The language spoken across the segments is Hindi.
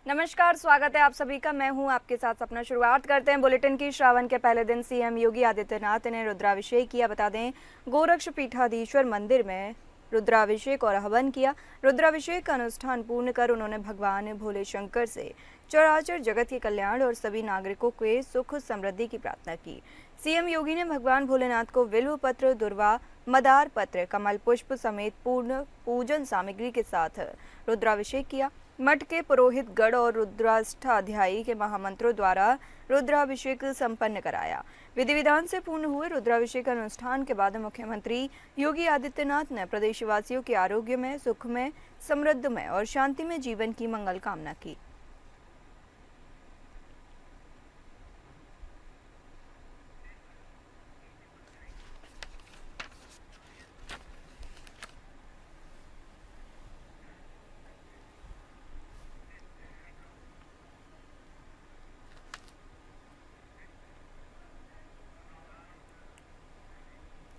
नमस्कार, स्वागत है आप सभी का। मैं हूं आपके साथ सपना। शुरुआत करते हैं बुलेटिन की। श्रावण के पहले दिन सीएम योगी आदित्यनाथ ने रुद्राभिषेक किया। बता दें, गोरक्ष पीठाधीश्वर मंदिर में रुद्राभिषेक और हवन किया। रुद्राभिषेक का अनुष्ठान पूर्ण कर उन्होंने भगवान भोले शंकर से चराचर जगत के कल्याण और सभी नागरिकों के सुख समृद्धि की प्रार्थना की। सीएम योगी ने भगवान भोलेनाथ को बिल्व पत्र, दुर्वा, मदार पत्र, कमल पुष्प समेत पूर्ण पूजन सामग्री के साथ रुद्राभिषेक किया। मठ के पुरोहित गण और रुद्राष्टाध्यायी के महामंत्रों द्वारा रुद्राभिषेक संपन्न कराया। विधि विधान से पूर्ण हुए रुद्राभिषेक अनुष्ठान के बाद मुख्यमंत्री योगी आदित्यनाथ ने प्रदेशवासियों के आरोग्यमय, सुखमय, समृद्धमय और शांतिमय जीवन की मंगल कामना की।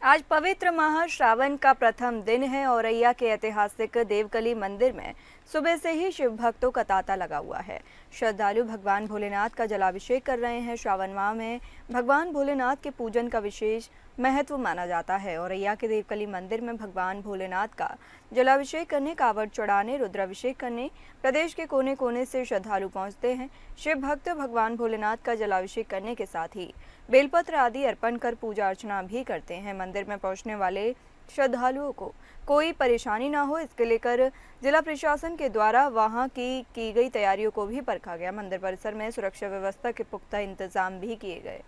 आज पवित्र माह श्रावण का प्रथम दिन है। औरैया के ऐतिहासिक देवकली मंदिर में सुबह से ही शिव भक्तों का तांता लगा हुआ है। श्रद्धालु भगवान भोलेनाथ का जलाभिषेक कर रहे हैं। श्रावण माह में भगवान भोलेनाथ के पूजन का विशेष महत्व माना जाता है। औरैया के देवकली मंदिर में भगवान भोलेनाथ का जलाभिषेक करने, कावड़ चढ़ाने, रुद्राभिषेक करने प्रदेश के कोने कोने से श्रद्धालु पहुंचते हैं। शिव भक्त भगवान भोलेनाथ का जलाभिषेक करने के साथ ही बेलपत्र आदि अर्पण कर पूजा अर्चना भी करते हैं। मंदिर में पहुंचने वाले श्रद्धालुओं को कोई परेशानी ना हो, इसके लेकर जिला प्रशासन के द्वारा वहां की गई तैयारियों को भी परखा गया। मंदिर परिसर में सुरक्षा व्यवस्था के पुख्ता इंतजाम भी किए गए।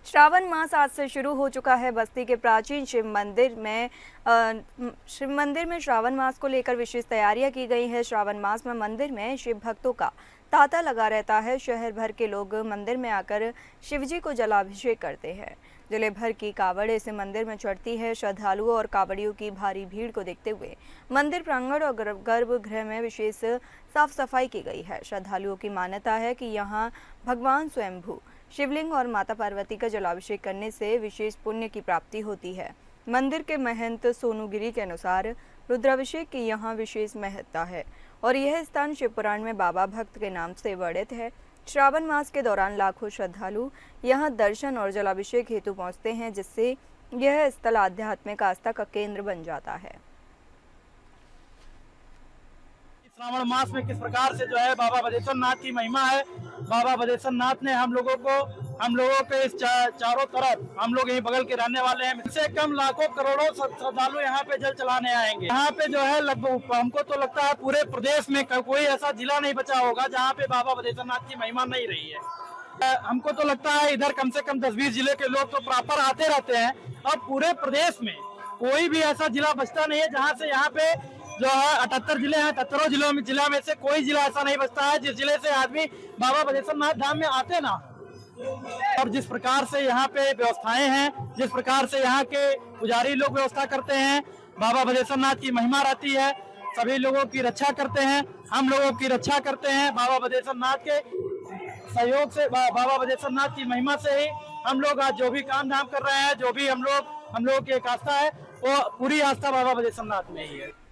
श्रावण मास आज से शुरू हो चुका है। बस्ती के प्राचीन शिव मंदिर में श्रावण मास को लेकर विशेष तैयारियां की गई है। श्रावण मास में मंदिर में शिव भक्तों का तांता लगा रहता है। शहर भर के लोग मंदिर में आकर शिवजी को जलाभिषेक करते हैं। जिले भर की कावड़ इस मंदिर में चढ़ती है। श्रद्धालुओं और कावड़ियों की भारी भीड़ को देखते हुए मंदिर प्रांगण और गर्भगृह में विशेष साफ सफाई की गई है। श्रद्धालुओं की मान्यता है कि यहाँ भगवान स्वयंभू शिवलिंग और माता पार्वती का जलाभिषेक करने से विशेष पुण्य की प्राप्ति होती है। मंदिर के महंत सोनूगिरी के अनुसार रुद्राभिषेक की यहाँ विशेष महत्ता है और यह स्थान शिव पुराण में बाबा भक्त के नाम से वर्णित है। श्रावण मास के दौरान लाखों श्रद्धालु यहाँ दर्शन और जलाभिषेक हेतु पहुँचते हैं, जिससे यह स्थल आध्यात्मिक आस्था का केंद्र बन जाता है। श्रावण मास में किस प्रकार से जो है बाबा बदेश्वर नाथ की महिमा है। बाबा बदेश्वर नाथ ने हम लोगों के इस चारों तरफ, हम लोग यही बगल के रहने वाले हैं, इससे कम लाखों करोड़ों श्रद्धालु यहाँ पे जल चलाने आएंगे। यहाँ पे जो है लगभग हमको तो लगता है पूरे प्रदेश में कोई ऐसा जिला नहीं बचा होगा जहाँ पे बाबा बदेश्वर नाथ की महिमा नहीं रही है। हमको तो लगता है इधर कम से कम 10-20 जिले के लोग तो प्रॉपर आते रहते हैं। अब पूरे प्रदेश में कोई भी ऐसा जिला बचता नहीं है जहाँ से यहाँ पे जो है 78 जिले हैं, 78 जिला में से कोई जिला ऐसा नहीं बचता है जिस जिले से आदमी बाबा बदेश्वर नाथ धाम में आते ना। और जिस प्रकार से यहाँ पे व्यवस्थाएं हैं, जिस प्रकार से यहाँ के पुजारी लोग व्यवस्था करते हैं, बाबा बदेश्वर नाथ की महिमा रहती है, सभी लोगों की रक्षा करते हैं, हम लोगों की रक्षा करते हैं। बाबा बदेश्वर नाथ के सहयोग से, बाबा बदेश्वर नाथ की महिमा से ही हम लोग आज जो भी काम धाम कर रहे हैं, जो भी हम लोगों की एक आस्था है, वो पूरी आस्था बाबा बदेश्वर नाथ में ही है।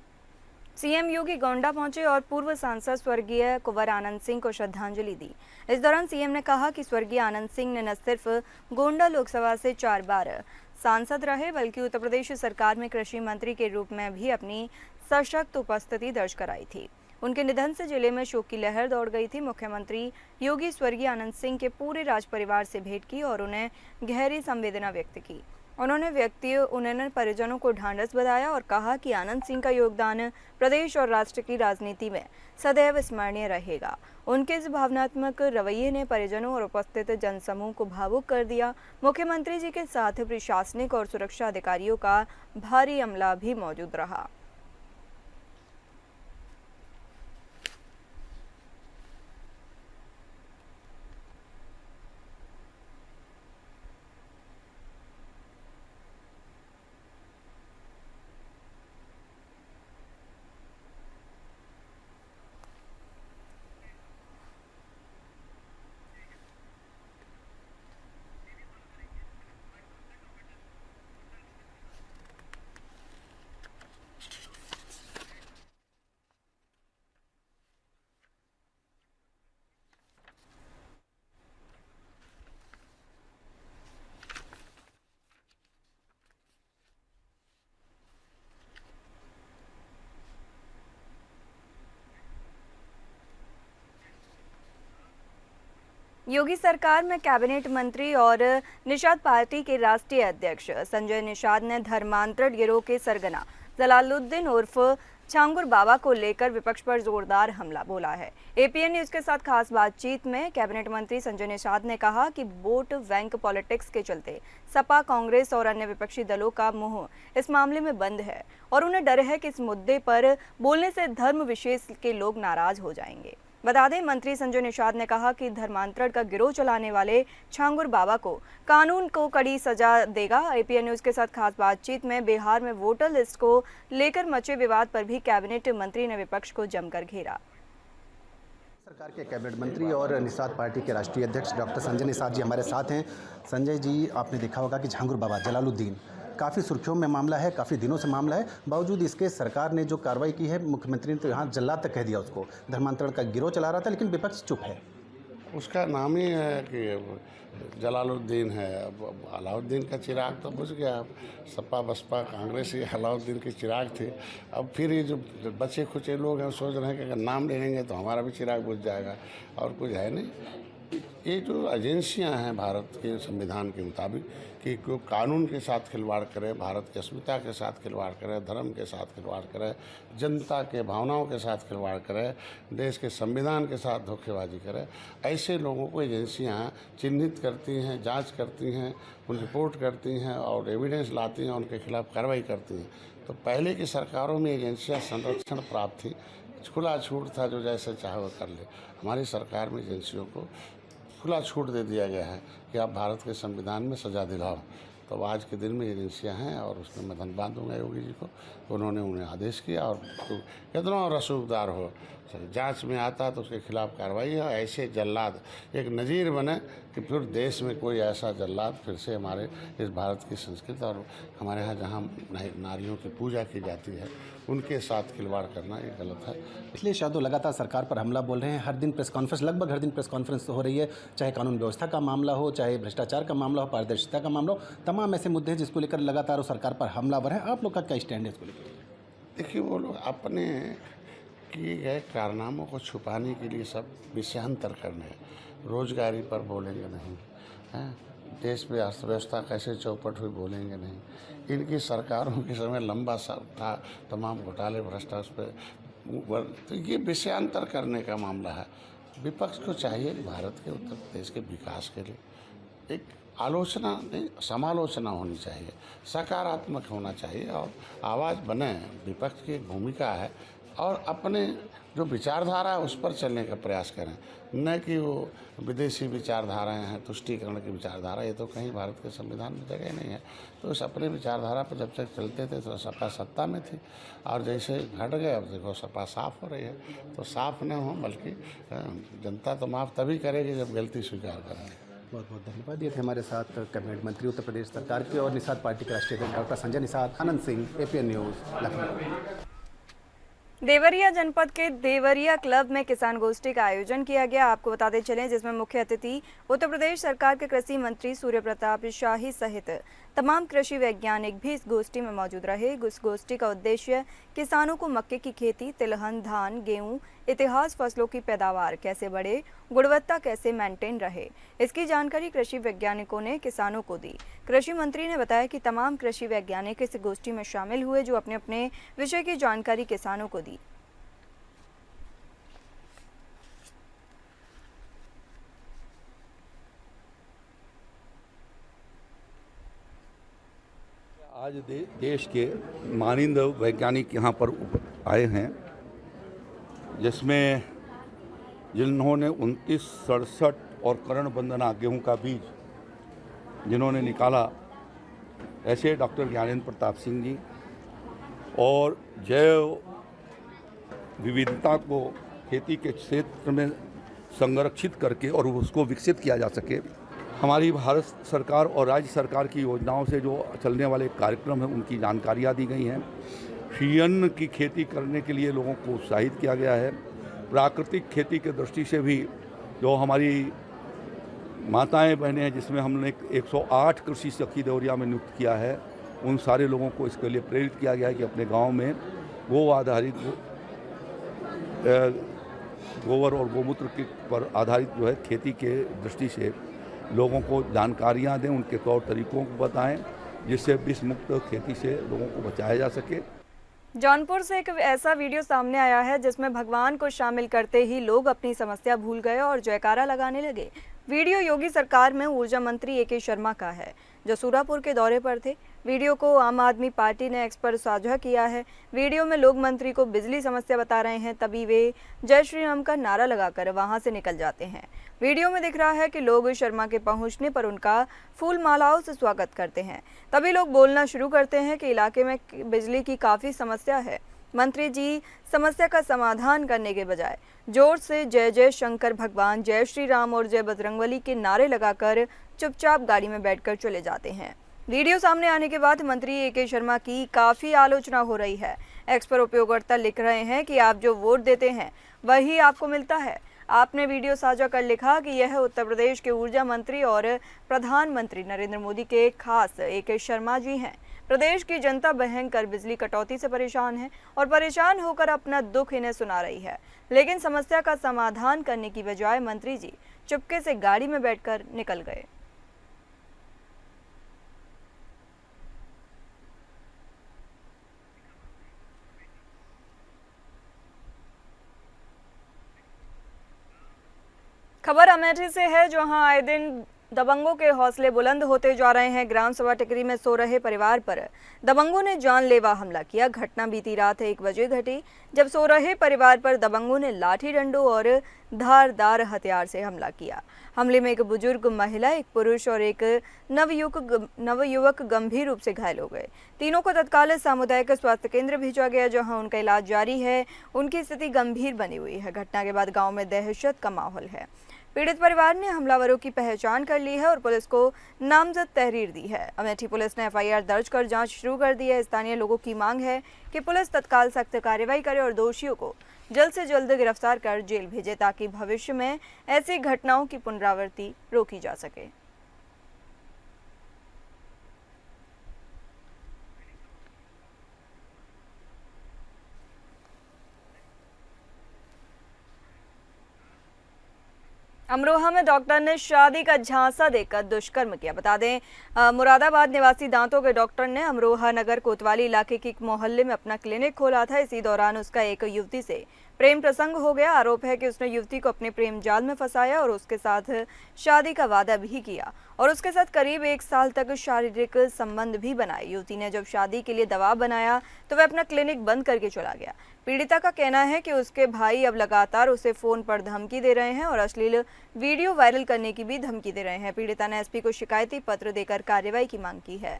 सीएम योगी गोंडा पहुंचे और पूर्व सांसद स्वर्गीय कुंवर आनंद सिंह को श्रद्धांजलि दी। इस दौरान सीएम ने कहा कि स्वर्गीय आनंद सिंह ने न सिर्फ गोंडा लोकसभा से 4 बार सांसद रहे, बल्कि उत्तर प्रदेश सरकार में कृषि मंत्री के रूप में भी अपनी सशक्त उपस्थिति दर्ज कराई थी। उनके निधन से जिले में शोक की लहर दौड़ गई थी। मुख्यमंत्री योगी स्वर्गीय आनंद सिंह के पूरे राज परिवार से भेंट की और उन्हें गहरी संवेदना व्यक्त की। उन्होंने परिजनों को ढांढस बधाया और कहा कि आनंद सिंह का योगदान प्रदेश और राष्ट्र की राजनीति में सदैव स्मरणीय रहेगा। उनके इस भावनात्मक रवैये ने परिजनों और उपस्थित जनसमूह को भावुक कर दिया। मुख्यमंत्री जी के साथ प्रशासनिक और सुरक्षा अधिकारियों का भारी अमला भी मौजूद रहा। योगी सरकार में कैबिनेट मंत्री और निषाद पार्टी के राष्ट्रीय अध्यक्ष संजय निषाद ने धर्मांतरण गिरोह के सरगना जलालुद्दीन उर्फ छांगुर बाबा को लेकर विपक्ष पर जोरदार हमला बोला है। एपीएन न्यूज के साथ खास बातचीत में कैबिनेट मंत्री संजय निषाद ने कहा कि वोट बैंक पॉलिटिक्स के चलते सपा, कांग्रेस और अन्य विपक्षी दलों का मुंह इस मामले में बंद है और उन्हें डर है कि इस मुद्दे पर बोलने से धर्म विशेष के लोग नाराज हो जाएंगे। बता दें, मंत्री संजय निषाद ने कहा कि धर्मांतरण का गिरोह चलाने वाले छांगुर बाबा को कानून को कड़ी सजा देगा। एपीएन न्यूज के साथ खास बातचीत में बिहार में वोटर लिस्ट को लेकर मचे विवाद पर भी कैबिनेट मंत्री ने विपक्ष को जमकर घेरा। सरकार के कैबिनेट मंत्री और निषाद पार्टी के राष्ट्रीय अध्यक्ष डॉक्टर संजय निषाद जी हमारे साथ हैं। संजय जी, आपने देखा होगा कि छांगुर बाबा जलालुद्दीन काफ़ी सुर्खियों में मामला है, काफ़ी दिनों से मामला है। बावजूद इसके सरकार ने जो कार्रवाई की है, मुख्यमंत्री ने तो यहाँ जल्लाद तक कह दिया उसको, धर्मांतरण का गिरोह चला रहा था, लेकिन विपक्ष चुप है। उसका नाम ही है कि जलालुद्दीन है। अब अलाउद्दीन का चिराग तो बुझ गया। अब सपा बसपा कांग्रेस ये अलाउद्दीन के चिराग थे। अब फिर ये जो बचे खुचे लोग हैं सोच रहे हैं कि अगर नाम ले लेंगे तो हमारा भी चिराग बुझ जाएगा, और कुछ है नहीं। ये जो एजेंसियां हैं भारत के संविधान के मुताबिक कि कोई कानून के साथ खिलवाड़ करे, भारत की अस्मिता के साथ खिलवाड़ करे, धर्म के साथ खिलवाड़ करे, जनता के भावनाओं के साथ खिलवाड़ करे, देश के संविधान के साथ धोखेबाजी करे, ऐसे लोगों को एजेंसियां चिन्हित करती हैं, जांच करती हैं, उन रिपोर्ट करती हैं और एविडेंस लाती हैं, उनके खिलाफ कार्रवाई करती हैं। तो पहले की सरकारों में एजेंसियाँ संरक्षण प्राप्त थी, खुला छूट था, जो जैसे चाहे वो कर ले। हमारी सरकार में एजेंसियों को खुला छूट दे दिया गया है कि आप भारत के संविधान में सजा दिलाओ। तो आज के दिन में एजेंसियां हैं और उसमें मैं धन्यवाद दूंगा योगी जी को, उन्होंने उन्हें आदेश किया। और तो कितना रसूखदार हो, जांच में आता तो उसके खिलाफ कार्रवाई हो। ऐसे जल्लाद एक नज़ीर बने कि फिर देश में कोई ऐसा जल्लाद फिर से हमारे इस भारत की संस्कृति और हमारे यहाँ जहाँ नारियों की पूजा की जाती है उनके साथ खिलवाड़ करना ये गलत है। इसलिए शायद लगातार सरकार पर हमला बोल रहे हैं। हर दिन प्रेस कॉन्फ्रेंस, लगभग हर दिन प्रेस कॉन्फ्रेंस हो रही है, चाहे कानून व्यवस्था का मामला हो, चाहे भ्रष्टाचार का मामला हो, पारदर्शिता का मामला हो, तमाम ऐसे मुद्दे हैं जिसको लेकर लगातार वो सरकार पर हमलावर है। आप लोग का क्या स्टैंड है इसको लेकर? देखिए, वो लोग अपने किए गए कारनामों को छुपाने के लिए सब विषयांतर करने हैं। रोजगारी पर बोलेंगे नहीं, हैं, देश में अर्थव्यवस्था कैसे चौपट हुई बोलेंगे नहीं। इनकी सरकारों के समय लंबा सा था, तमाम घोटाले भ्रष्टाचार पर, तो ये विषयांतर करने का मामला है। विपक्ष को चाहिए कि भारत के उत्तर प्रदेश के विकास के लिए एक आलोचना नहीं, समालोचना होनी चाहिए, सकारात्मक होना चाहिए और आवाज़ बने। विपक्ष की एक भूमिका है और अपने जो विचारधारा है उस पर चलने का प्रयास करें, न कि वो विदेशी विचारधाराएं हैं, तुष्टीकरण की विचारधारा, ये तो कहीं भारत के संविधान में जगह नहीं है। तो इस अपने विचारधारा पर जब तक चलते थे तो सपा सत्ता में थी, और जैसे घट गए अब देखो सपा साफ हो रही है। तो साफ न हो, बल्कि जनता तो माफ़ तभी करेगी जब गलती स्वीकार करेंगे। बहुत बहुत धन्यवाद। ये थे हमारे साथ कैबिनेट मंत्री उत्तर प्रदेश सरकार के और निषाद पार्टी के राष्ट्रीय अध्यक्ष doctor Sanjay Nishad. Anand Singh, APN news, Lucknow. Deoria जनपद के देवरिया क्लब में किसान गोष्ठी का आयोजन किया गया। आपको बताते चलें, जिसमें मुख्य अतिथि उत्तर प्रदेश सरकार के कृषि मंत्री सूर्य प्रताप शाही सहित तमाम कृषि वैज्ञानिक भी इस गोष्ठी में मौजूद रहे। इस गोष्ठी का उद्देश्य किसानों को मक्के की खेती, तिलहन, धान, गेहूं, इतिहास फसलों की पैदावार कैसे बढ़े, गुणवत्ता कैसे मेंटेन रहे, इसकी जानकारी कृषि वैज्ञानिकों ने किसानों को दी। कृषि मंत्री ने बताया कि तमाम कृषि वैज्ञानिक इस गोष्ठी में शामिल हुए, जो अपने अपने विषय की जानकारी किसानों को दी। आज देश के मानिंद वैज्ञानिक यहाँ पर आए हैं, जिसमें जिन्होंने 29, 67 और करण वंदना गेहूं का बीज जिन्होंने निकाला, ऐसे डॉक्टर ज्ञानेंद्र प्रताप सिंह जी, और जैव विविधता को खेती के क्षेत्र में संरक्षित करके और उसको विकसित किया जा सके, हमारी भारत सरकार और राज्य सरकार की योजनाओं से जो चलने वाले कार्यक्रम हैं उनकी जानकारियाँ दी गई हैं। श्रीअन्न की खेती करने के लिए लोगों को उत्साहित किया गया है। प्राकृतिक खेती के दृष्टि से भी जो हमारी माताएं बहनें हैं, जिसमें हमने 108 कृषि सखी देवरिया में नियुक्त किया है, उन सारे लोगों को इसके लिए प्रेरित किया गया है कि अपने गांव में गो आधारित गोबर और गोमूत्र की पर आधारित जो है खेती के दृष्टि से लोगों को जानकारियाँ दें, उनके तौर तरीकों को बताएं, जिससे विष मुक्त खेती से लोगों को बचाया जा सके। जौनपुर से एक ऐसा वीडियो सामने आया है जिसमें भगवान को शामिल करते ही लोग अपनी समस्या भूल गए और जयकारा लगाने लगे। वीडियो योगी सरकार में ऊर्जा मंत्री ए.के. शर्मा का है, जो सूरापुर के दौरे पर थे। वीडियो को आम आदमी पार्टी ने एक्स पर साझा किया है। वीडियो में लोग मंत्री को बिजली समस्या बता रहे हैं, तभी वे जय श्री राम का नारा लगाकर वहां से निकल जाते हैं। वीडियो में दिख रहा है कि लोग शर्मा के पहुंचने पर उनका फूल मालाओं से स्वागत करते हैं। तभी लोग बोलना शुरू करते हैं कि इलाके में बिजली की काफ़ी समस्या है। मंत्री जी समस्या का समाधान करने के बजाय जोर से जय जय शंकर भगवान, जय श्री राम और जय बजरंगबली के नारे लगाकर चुपचाप गाड़ी में बैठकर चले जाते हैं। वीडियो सामने आने के बाद मंत्री ए.के. शर्मा की काफ़ी आलोचना हो रही है। एक्स पर उपयोगकर्ता लिख रहे हैं कि आप जो वोट देते हैं वही आपको मिलता है। आपने वीडियो साझा कर लिखा कि यह उत्तर प्रदेश के ऊर्जा मंत्री और प्रधानमंत्री नरेंद्र मोदी के खास ए.के. शर्मा जी हैं। प्रदेश की जनता भयंकर बिजली कटौती से परेशान है और परेशान होकर अपना दुख इन्हें सुना रही है, लेकिन समस्या का समाधान करने की बजाय मंत्री जी चुपके से गाड़ी में बैठकर निकल गए। खबर अमेठी से है, जहां आए दिन दबंगों के हौसले बुलंद होते जा रहे हैं। ग्राम सभा टिकरी में सो रहे परिवार पर दबंगों ने जानलेवा हमला किया। घटना बीती रात 1 बजे घटी, जब सो रहे परिवार पर दबंगों ने लाठी डंडों और धारदार हथियार से हमला किया। हमले में एक बुजुर्ग महिला, एक पुरुष और एक नवयुवक गंभीर रूप से घायल हो गए। तीनों को तत्काल सामुदायिक स्वास्थ्य केंद्र भेजा गया, जहां उनका इलाज जारी है। उनकी स्थिति गंभीर बनी हुई है। घटना के बाद गाँव में दहशत का माहौल है। पीड़ित परिवार ने हमलावरों की पहचान कर ली है और पुलिस को नामजद तहरीर दी है। अमेठी पुलिस ने एफआईआर दर्ज कर जांच शुरू कर दी है। स्थानीय लोगों की मांग है कि पुलिस तत्काल सख्त कार्रवाई करे और दोषियों को जल्द से जल्द गिरफ्तार कर जेल भेजे, ताकि भविष्य में ऐसी घटनाओं की पुनरावृत्ति रोकी जा सके। अमरोहा में डॉक्टर ने शादी का झांसा देकर दुष्कर्म किया। बता दें, मुरादाबाद निवासी दांतों के डॉक्टर ने अमरोहा नगर कोतवाली इलाके के एक मोहल्ले में अपना क्लिनिक खोला था। इसी दौरान उसका एक युवती से प्रेम प्रसंग हो गया। आरोप है कि उसने युवती को अपने प्रेम जाल में फंसाया और उसके साथ शादी का वादा भी किया और उसके साथ करीब 1 साल तक शारीरिक संबंध भी बनाए। युवती ने जब शादी के लिए दबाव बनाया तो वह अपना क्लिनिक बंद करके चला गया। पीड़िता का कहना है कि उसके भाई अब लगातार उसे फोन पर धमकी दे रहे हैं और अश्लील वीडियो वायरल करने की भी धमकी दे रहे हैं। पीड़िता ने एसपी को शिकायती पत्र देकर कार्रवाई की मांग की है।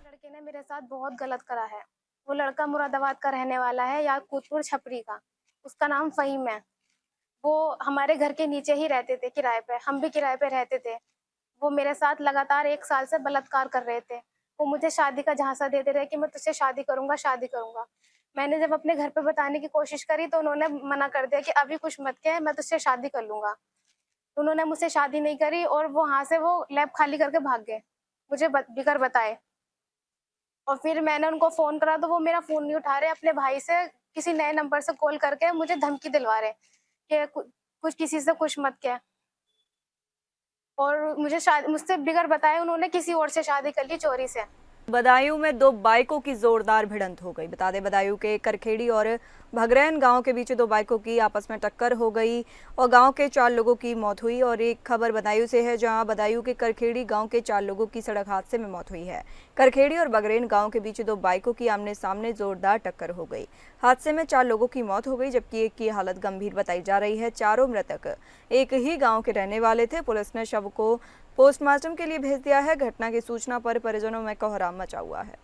लड़के ने मेरे साथ बहुत गलत करा है। वो लड़का मुरादाबाद का रहने वाला है, याकूतपुर छपरी का। उसका नाम फहीम है। वो हमारे घर के नीचे ही रहते थे किराए पे, हम भी किराए पे रहते थे। वो मेरे साथ लगातार 1 साल से बलात्कार कर रहे थे। वो मुझे शादी का झांसा देते रहे कि मैं तुझसे शादी करूंगा, शादी करूंगा। मैंने जब अपने घर पे बताने की कोशिश करी तो उन्होंने मना कर दिया कि अभी कुछ मत कह, मैं तुझसे शादी कर लूंगा। उन्होंने मुझसे शादी नहीं करी और वो वहां से वो लैब खाली करके भाग गए मुझे बिगर बताए। और फिर मैंने उनको फोन करा तो वो मेरा फोन नहीं उठा रहे, अपने भाई से किसी नए नंबर से कॉल करके मुझे धमकी दिलवा रहे कि कुछ किसी से कुछ मत कह। और मुझसे बिगर बताए उन्होंने किसी और से शादी कर ली चोरी से। बदायूं में 2 बाइकों की जोरदार भिड़ंत हो गई। बता दें, बदायूं के करखेड़ी और भगरैन गांव के बीच 2 बाइकों की आपस में टक्कर हो गई और गांव के 4 लोगों की मौत हुई। और एक खबर बदायूं से है, जहां बदायूं के करखेड़ी गांव के 4 लोगों की सड़क हादसे में मौत हुई है। करखेड़ी और बगरेन गांव के बीच 2 बाइकों की आमने सामने जोरदार टक्कर हो गई। हादसे में 4 लोगों की मौत हो गई, जबकि एक की हालत गंभीर बताई जा रही है। चारों मृतक एक ही गाँव के रहने वाले थे। पुलिस ने शव को पोस्टमार्टम के लिए भेज दिया है। घटना की सूचना पर परिजनों में कोहराम मचा हुआ है।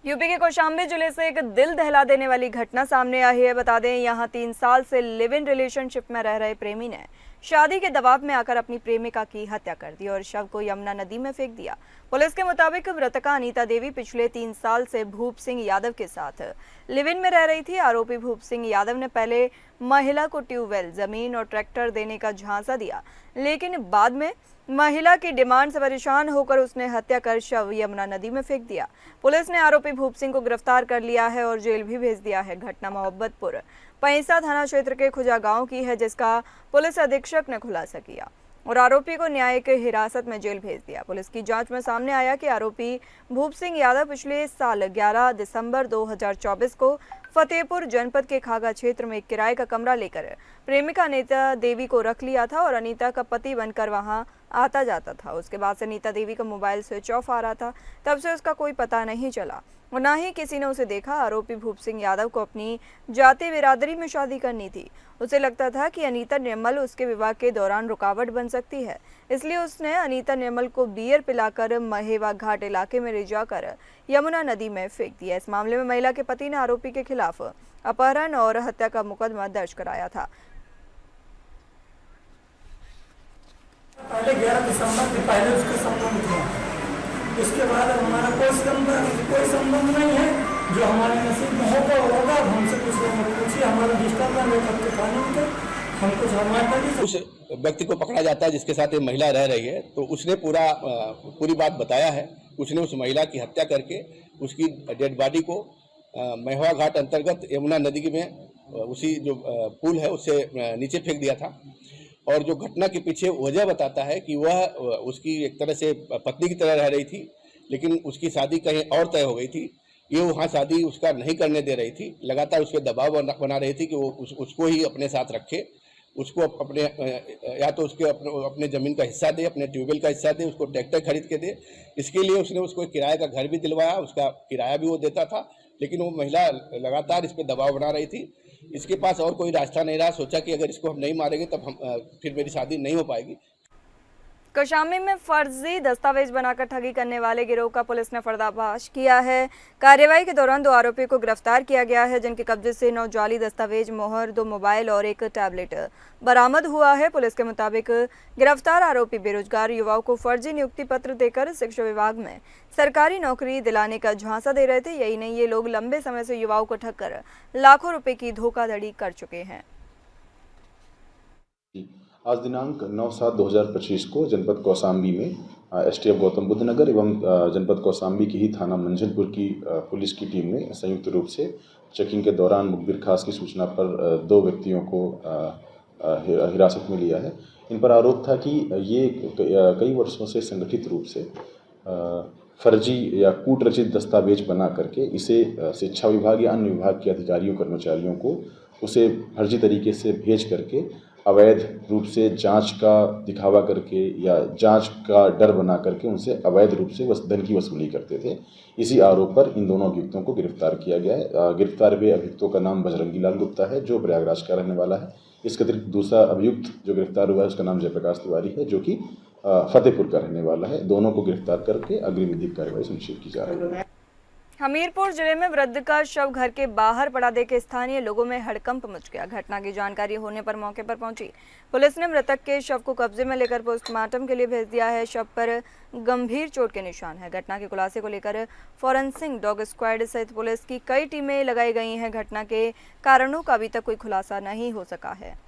यूपी के कौशाम्बी जिले से एक दिल दहला देने वाली घटना सामने आई है। बता दें, यहाँ 3 साल से लिव इन रिलेशनशिप में रह रहे प्रेमी ने शादी के दबाव में आकर अपनी प्रेमिका की हत्या कर दी और शव को यमुना नदी में फेंक दिया। पुलिस के मुताबिक मृतका अनीता देवी पिछले 3 साल से भूप सिंह यादव के साथ लिव इन में रह रही थी। आरोपी भूप सिंह यादव ने पहले महिला को ट्यूबवेल, जमीन और ट्रैक्टर देने का झांसा दिया, लेकिन बाद में महिला की डिमांड से परेशान होकर उसने हत्या कर शव यमुना नदी में फेंक दिया। पुलिस ने आरोपी भूप सिंह को गिरफ्तार कर लिया है और जेल भी भेज दिया है। घटना मोहब्बतपुर पैंसा थाना क्षेत्र के खुजा गांव की है, जिसका पुलिस अधीक्षक ने खुलासा किया और आरोपी को न्यायिक हिरासत में जेल भेज दिया। पुलिस की जांच में सामने आया कि आरोपी भूप सिंह यादव पिछले साल 11 दिसंबर 2024 को फतेहपुर जनपद के खागा क्षेत्र में एक किराए का कमरा लेकर प्रेमिका अनीता देवी को रख लिया था और अनीता का पति बनकर वहां आता जाता था। उसके बाद से अनीता देवी का मोबाइल स्विच ऑफ आ रहा था। तब से उसका कोई पता नहीं चला और ना ही किसी ने उसे देखा। आरोपी भूप सिंह यादव को अपनी जाति बिरादरी में शादी करनी थी। उसे लगता था कि अनीता निर्मल उसके विवाह के दौरान रुकावट बन सकती है, इसलिए उसने अनीता निर्मल को बियर पिलाकर महेवा घाट इलाके में ले जाकर यमुना नदी में फेंक दिया। इस मामले में महिला के पति ने आरोपी के खिलाफ अपहरण और हत्या का मुकदमा दर्ज कराया था। पहले 11 दिसंबर से पहले उसके संबंध था, उसके बाद हमारा कोई संबंध नहीं है। जो हमारे नसीब में होगा हमसे कुछ पूछिए, हमारा डिस्टर्ब नहीं करते कानून के, हम कुछ हमारे उस व्यक्ति को पकड़ा जाता है जिसके साथ ये महिला रह रही है, तो उसने पूरी बात बताया है। उसने उस महिला की हत्या करके उसकी डेड बॉडी को महेवा घाट अंतर्गत यमुना नदी में उसी जो पुल है उससे नीचे फेंक दिया था। और जो घटना के पीछे वजह बताता है कि वह उसकी एक तरह से पत्नी की तरह रह रही थी, लेकिन उसकी शादी कहीं और तय हो गई थी। ये वहाँ शादी उसका नहीं करने दे रही थी, लगातार उस पर दबाव बना रही थी कि वो उसको ही अपने साथ रखे, उसको अपने या तो उसके अपने ज़मीन का हिस्सा दे, अपने ट्यूबवेल का हिस्सा दे, उसको ट्रैक्टर खरीद के दे। इसके लिए उसने उसको किराए का घर भी दिलवाया, उसका किराया भी वो देता था, लेकिन वो महिला लगातार इस पर दबाव बना रही थी। इसके पास और कोई रास्ता नहीं रहा। सोचा कि अगर इसको हम नहीं मारेंगे तब फिर मेरी शादी नहीं हो पाएगी। कौशाम्बी में फर्जी दस्तावेज बनाकर ठगी करने वाले गिरोह का पुलिस ने पर्दाफाश किया है। कार्यवाही के दौरान 2 आरोपियों को गिरफ्तार किया गया है, जिनके कब्जे से 9 जाली दस्तावेज, मोहर, 2 मोबाइल और 1 टैबलेट बरामद हुआ है। पुलिस के मुताबिक गिरफ्तार आरोपी बेरोजगार युवाओं को फर्जी नियुक्ति पत्र देकर शिक्षा विभाग में सरकारी नौकरी दिलाने का झांसा दे रहे थे। यही नहीं, ये लोग लंबे समय से युवाओं को ठग कर लाखों रुपए की धोखाधड़ी कर चुके हैं। आज दिनांक 9/7/2025 को जनपद कौशाम्बी में एसटीएफ गौतम बुद्ध नगर एवं जनपद कौशाम्बी की ही थाना मंझनपुर की पुलिस की टीम ने संयुक्त रूप से चेकिंग के दौरान मुखबिर खास की सूचना पर 2 व्यक्तियों को हिरासत में लिया है। इन पर आरोप था कि ये कई वर्षों से संगठित रूप से फर्जी या कूटरचित दस्तावेज बना करके इसे शिक्षा विभाग या अन्य विभाग के अधिकारियों कर्मचारियों को उसे फर्जी तरीके से भेज करके अवैध रूप से जांच का दिखावा करके या जांच का डर बना करके उनसे अवैध रूप से धन की वसूली करते थे। इसी आरोप पर इन दोनों अभियुक्तों को गिरफ्तार किया गया है। गिरफ्तार हुए अभियुक्तों का नाम बजरंगी लाल गुप्ता है, जो प्रयागराज का रहने वाला है। इसके अतिरिक्त दूसरा अभियुक्त जो गिरफ्तार हुआ है उसका नाम जयप्रकाश तिवारी है, जो कि फतेहपुर का रहने वाला है। दोनों को गिरफ्तार करके अग्रिम विधिक कार्रवाई सुनिश्चित की जा रही है। हमीरपुर जिले में वृद्ध का शव घर के बाहर पड़ा देख स्थानीय लोगों में हड़कंप मच गया। घटना की जानकारी होने पर मौके पर पहुंची पुलिस ने मृतक के शव को कब्जे में लेकर पोस्टमार्टम के लिए भेज दिया है। शव पर गंभीर चोट के निशान है। घटना के खुलासे को लेकर फॉरेंसिक डॉग स्क्वाड सहित पुलिस की कई टीमें लगाई गई हैं। घटना के कारणों का अभी तक कोई खुलासा नहीं हो सका है।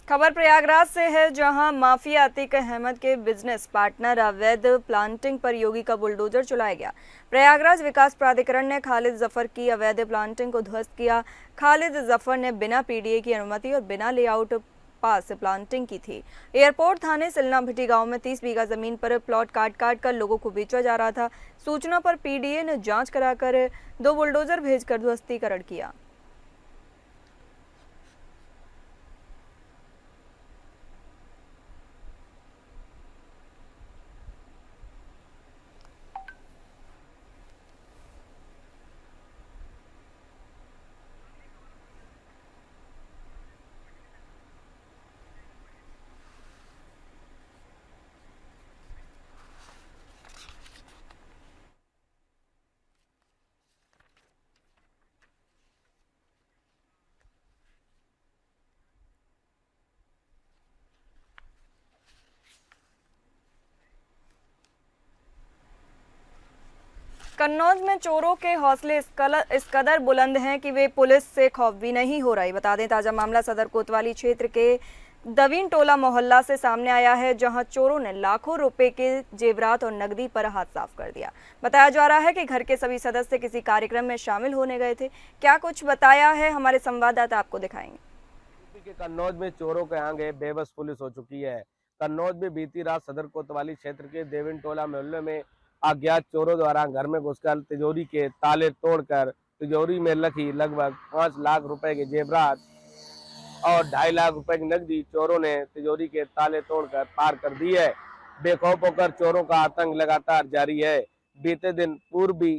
खबर प्रयागराज से है, जहां माफिया अतीक अहमद के बिजनेस पार्टनर अवैध प्लांटिंग पर योगी का बुलडोजर चलाया गया। प्रयागराज विकास प्राधिकरण ने खालिद जफर की अवैध प्लांटिंग को ध्वस्त किया। खालिद जफर ने बिना पीडीए की अनुमति और बिना लेआउट पास प्लांटिंग की थी। एयरपोर्ट थाने सिलना भट्टी गांव में 30 बीघा जमीन पर प्लॉट काट कर लोगों को बेचा जा रहा था। सूचना पर पीडीए ने जांच कराकर 2 बुलडोजर भेजकर ध्वस्तीकरण किया। कन्नौज में चोरों के हौसले इस कदर बुलंद हैं कि वे पुलिस से खौफ भी नहीं हो रही। बता दें, ताजा मामला सदर कोतवाली क्षेत्र के दवीन टोला मोहल्ला से सामने आया है, जहां चोरों ने लाखों रुपए के जेवरात और नकदी पर हाथ साफ कर दिया। बताया जा रहा है कि घर के सभी सदस्य किसी कार्यक्रम में शामिल होने गए थे। क्या कुछ बताया है हमारे संवाददाता, आपको दिखाएंगे। कन्नौज में चोरों के आगे बेबस पुलिस हो चुकी है। कन्नौज में बीती रात सदर कोतवाली क्षेत्र के देवीन टोला मोहल्ले में अज्ञात चोरों द्वारा घर में घुसकर तिजोरी के ताले तोड़कर तिजोरी में रखी लगभग 5 लाख रुपए के जेवरात और 2.5 लाख रुपए की नकदी चोरों ने तिजोरी के ताले तोड़कर पार कर दी है। बेखौफ होकर चोरों का आतंक लगातार जारी है। बीते दिन पूर्व भी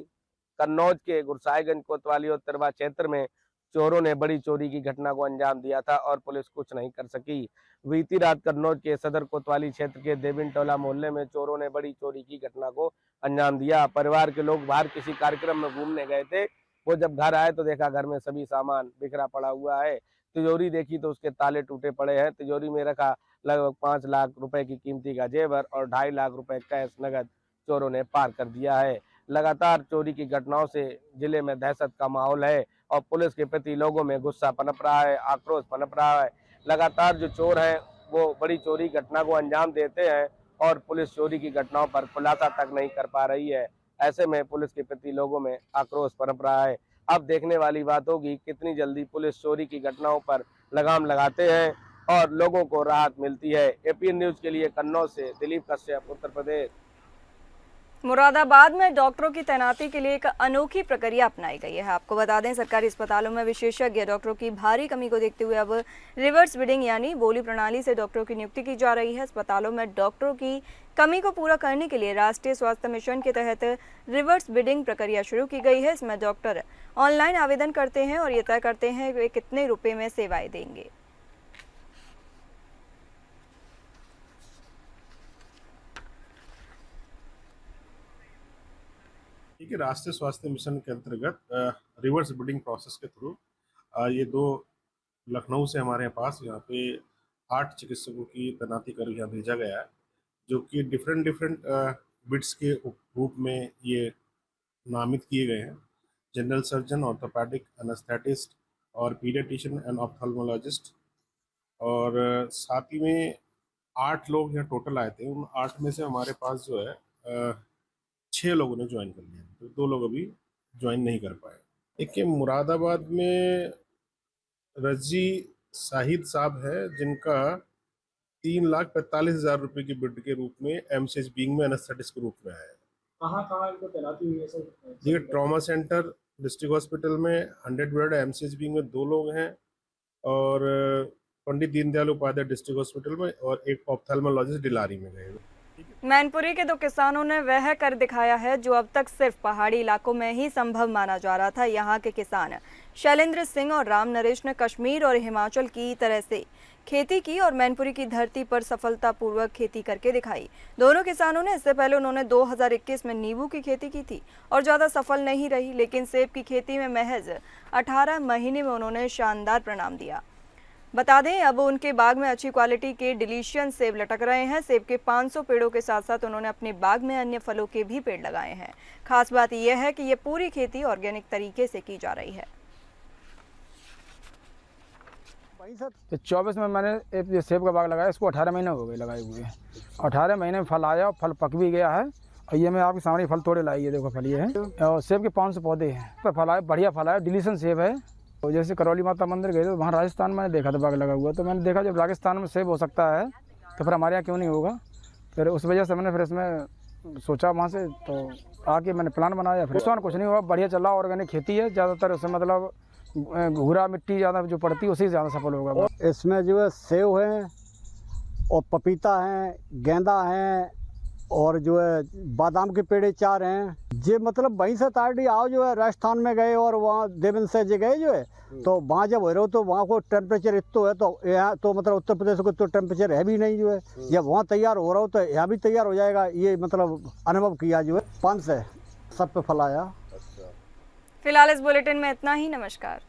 कन्नौज के गुरसाईगंज कोतवाली और तिरवा क्षेत्र में चोरों ने बड़ी चोरी की घटना को अंजाम दिया था और पुलिस कुछ नहीं कर सकी। बीती रात कन्नौज के सदर कोतवाली क्षेत्र के देवीन टोला मोहल्ले में चोरों ने बड़ी चोरी की घटना को अंजाम दिया। परिवार के लोग बाहर किसी कार्यक्रम में घूमने गए थे। वो जब घर आए तो देखा घर में सभी सामान बिखरा पड़ा हुआ है। तिजोरी देखी तो उसके ताले टूटे पड़े हैं। तिजोरी में रखा लगभग 5 लाख रुपए की कीमती का जेवर और 2.5 लाख रुपए कैश नगद चोरों ने पार कर दिया है। लगातार चोरी की घटनाओं से जिले में दहशत का माहौल है और पुलिस के प्रति लोगों में गुस्सा पनप रहा है, आक्रोश पनप रहा है। लगातार जो चोर हैं वो बड़ी चोरी घटना को अंजाम देते हैं और पुलिस चोरी की घटनाओं पर खुलासा तक नहीं कर पा रही है। ऐसे में पुलिस के प्रति लोगों में आक्रोश पनप रहा है। अब देखने वाली बात होगी कितनी जल्दी पुलिस चोरी की घटनाओं पर लगाम लगाते हैं और लोगों को राहत मिलती है। एपीएन न्यूज के लिए कन्नौज से दिलीप कश्यप, उत्तर प्रदेश। मुरादाबाद में डॉक्टरों की तैनाती के लिए एक अनोखी प्रक्रिया अपनाई गई है। आपको बता दें, सरकारी अस्पतालों में विशेषज्ञ डॉक्टरों की भारी कमी को देखते हुए अब रिवर्स बिडिंग यानी बोली प्रणाली से डॉक्टरों की नियुक्ति की जा रही है। अस्पतालों में डॉक्टरों की कमी को पूरा करने के लिए राष्ट्रीय स्वास्थ्य मिशन के तहत रिवर्स बिडिंग प्रक्रिया शुरू की गई है। इसमें डॉक्टर ऑनलाइन आवेदन करते हैं और ये तय करते हैं वे कितने रुपए में सेवाएं देंगे। देखिए, राष्ट्रीय स्वास्थ्य मिशन के अंतर्गत रिवर्स बिडिंग प्रोसेस के थ्रू ये 2 लखनऊ से हमारे पास यहाँ पे 8 चिकित्सकों की तैनाती कर यहाँ भेजा गया है, जो कि डिफरेंट बिड्स के रूप में ये नामित किए गए हैं। जनरल सर्जन, ऑर्थोपेडिक, एनेस्थेटिस्ट और पीडियाट्रिशियन एंड ऑप्थेल्मोलॉजिस्ट। और साथ ही में 8 लोग यहाँ टोटल आए थे। उन 8 में से हमारे पास जो है 6 लोगों ने ज्वाइन कर लिया, तो 2 लोग अभी ज्वाइन नहीं कर पाए। देखिए, मुरादाबाद में रजी साहिद साहब है, जिनका 3,45,000 रुपये की बिड के रूप में एमसीएच बीइंग में एनेस्थेटिस्ट के रूप में है। कहाँ इनको तैनाती हुई है सर? देखिए, ट्रॉमा सेंटर डिस्ट्रिक्ट हॉस्पिटल में 100 बेड, एमसीएच बीइंग में 2 लोग हैं और पंडित दीनदयाल उपाध्याय डिस्ट्रिक्ट हॉस्पिटल में और एक ऑप्थेल्मोलॉजिस्ट डिलारी में गए। मैनपुरी के 2 किसानों ने वह कर दिखाया है जो अब तक सिर्फ पहाड़ी इलाकों में ही संभव माना जा रहा था। यहाँ के किसान शैलेंद्र सिंह और राम नरेश ने कश्मीर और हिमाचल की तरह से खेती की और मैनपुरी की धरती पर सफलतापूर्वक खेती करके दिखाई। दोनों किसानों ने इससे पहले उन्होंने 2021 में नींबू की खेती की थी और ज़्यादा सफल नहीं रही, लेकिन सेब की खेती में महज 18 महीने में उन्होंने शानदार परिणाम दिया। बता दें, अब उनके बाग में अच्छी क्वालिटी के डिलीशियस सेब लटक रहे हैं। सेब के 500 पेड़ों के साथ साथ उन्होंने अपने बाग में अन्य फलों के भी पेड़ लगाए हैं। खास बात यह है कि ये पूरी खेती ऑर्गेनिक तरीके से की जा रही है। 24 में मैंने एक सेब का बाग लगाया, इसको 18 महीने हो गए लगाए हुए। 18 महीने में फल आया, फल पक भी गया है और ये मैं आपके सामने फल तोड़े लाई है, देखो फल ये है। और सेब के 500 पौधे हैं, पर फल आया, बढ़िया फल आया, डिलीशियस सेब है। और जैसे करौली माता मंदिर गए तो वहाँ राजस्थान में देखा था बाग लगा हुआ, तो मैंने देखा जब राजस्थान में सेब हो सकता है तो फिर हमारे यहाँ क्यों नहीं होगा। फिर उस वजह से मैंने फिर इसमें सोचा वहाँ से, तो आके मैंने प्लान बनाया। फिर नुकसान कुछ नहीं हुआ, बढ़िया चला। ऑर्गेनिक खेती है, ज़्यादातर उसमें मतलब घूरा मिट्टी ज़्यादा जो पड़ती है उसी से ज़्यादा सफल होगा। इसमें जो है सेब है और पपीता है, गेंदा है और जो है बादाम के पेड़ 4 हैं। जे मतलब वहीं से तारडी आओ जो है राजस्थान में गए और वहाँ देवेंद्र से जे गए जो है, तो वहाँ जब हो रहे हो तो वहाँ को टेम्परेचर इतना है, तो यहाँ तो मतलब उत्तर प्रदेश को तो टेम्परेचर है भी नहीं जो है। जब वहाँ तैयार हो रहा हो तो यहाँ भी तैयार हो जाएगा, ये मतलब अनुभव किया जो है। 5 से सब पे फल आया। फिलहाल इस बुलेटिन में इतना ही। नमस्कार।